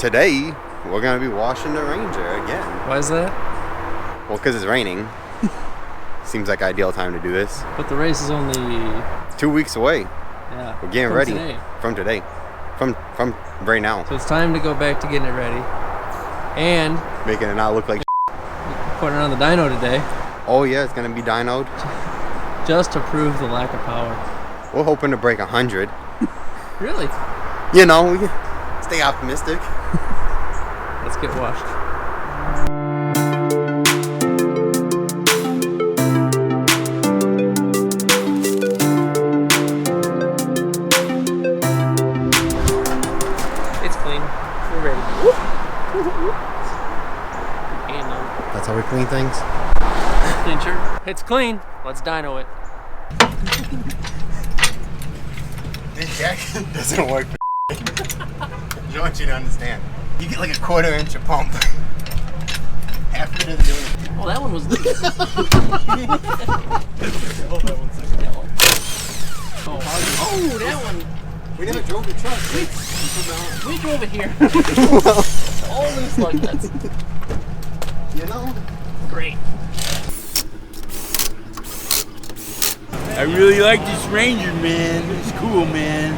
today we're gonna be washing the Ranger again. Why is that? Well, because it's raining. Seems like ideal time to do this. But the race is only 2 weeks away. Yeah. We're getting ready from today. From right now. So it's time to go back to getting it ready. And making it not look like putting it on the dyno today. Oh yeah, it's gonna be dynoed. Just to prove the lack of power. We're hoping to break 100. Really? You know, we stay optimistic. Let's get washed. It's clean. We're ready. That's how we clean things. Clean shirt. It's clean. Let's dyno it. This jacket doesn't work for I want you to understand. You get like a 1/4 inch of pump. Half of it doesn't do anything. Oh, that one was loose. Oh, that one. We never drove the truck. We drove it here. All loose like that. You know? Great. I really like this Ranger, man. It's cool, man.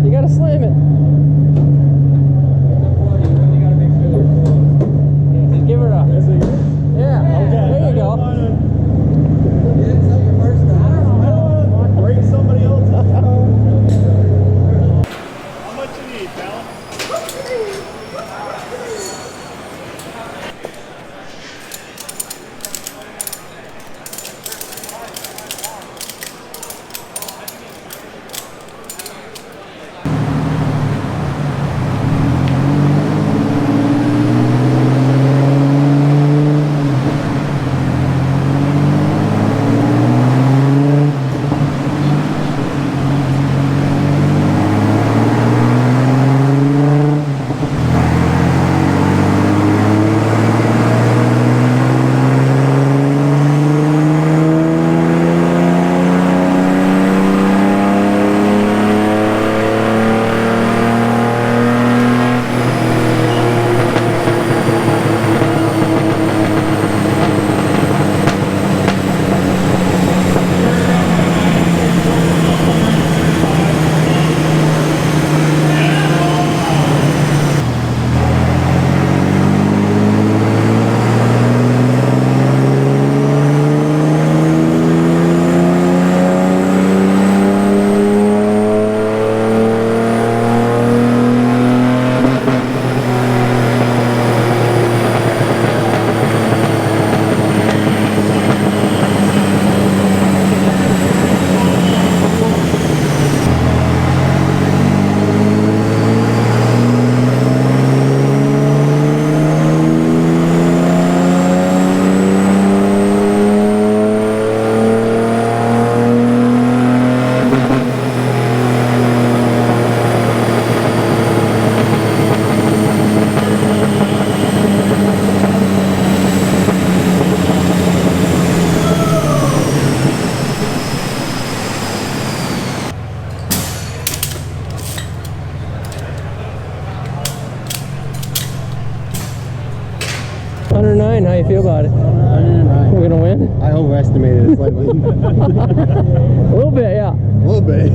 You gotta slam it. Give her a. Yeah. Okay. There you go. Break somebody else up. How much you need, pal? How you feel about it? We're gonna win? I overestimated it slightly. A little bit, yeah. A little bit.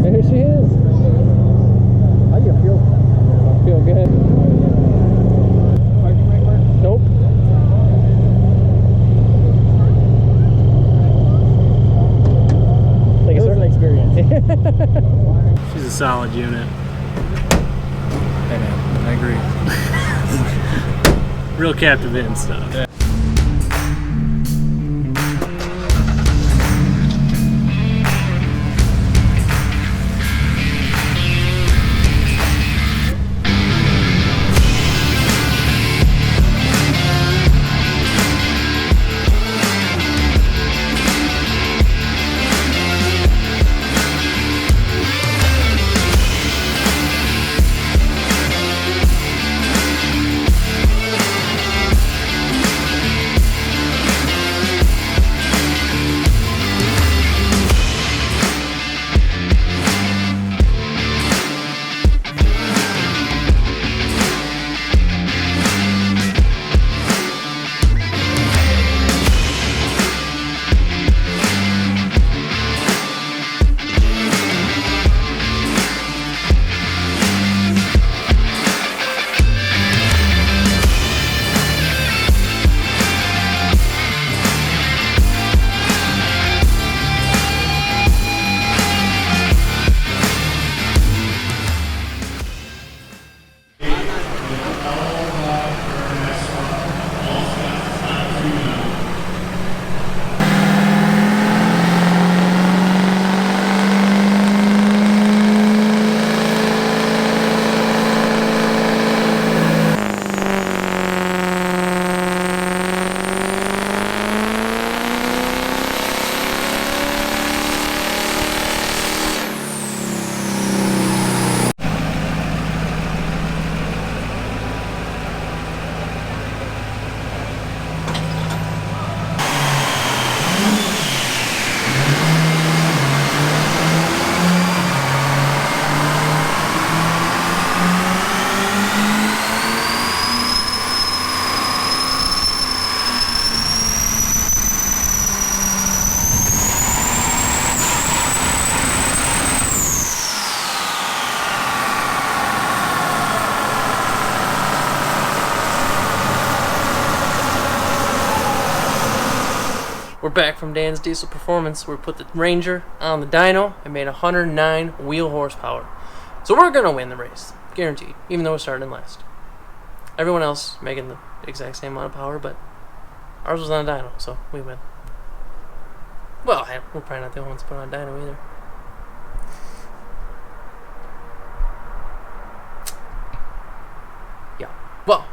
There she is. How do you feel? Feel good. Nope. Like it was an experience. She's a solid unit. Hey man, I agree. Real captivating stuff. Yeah. We're back from Dan's Diesel Performance. We put the Ranger on the dyno and made 109 wheel horsepower. So we're going to win the race. Guaranteed. Even though we're starting last. Everyone else making the exact same amount of power, but ours was on a dyno, so we win. Well, we're probably not the only ones to put on a dyno either. Yeah. Well,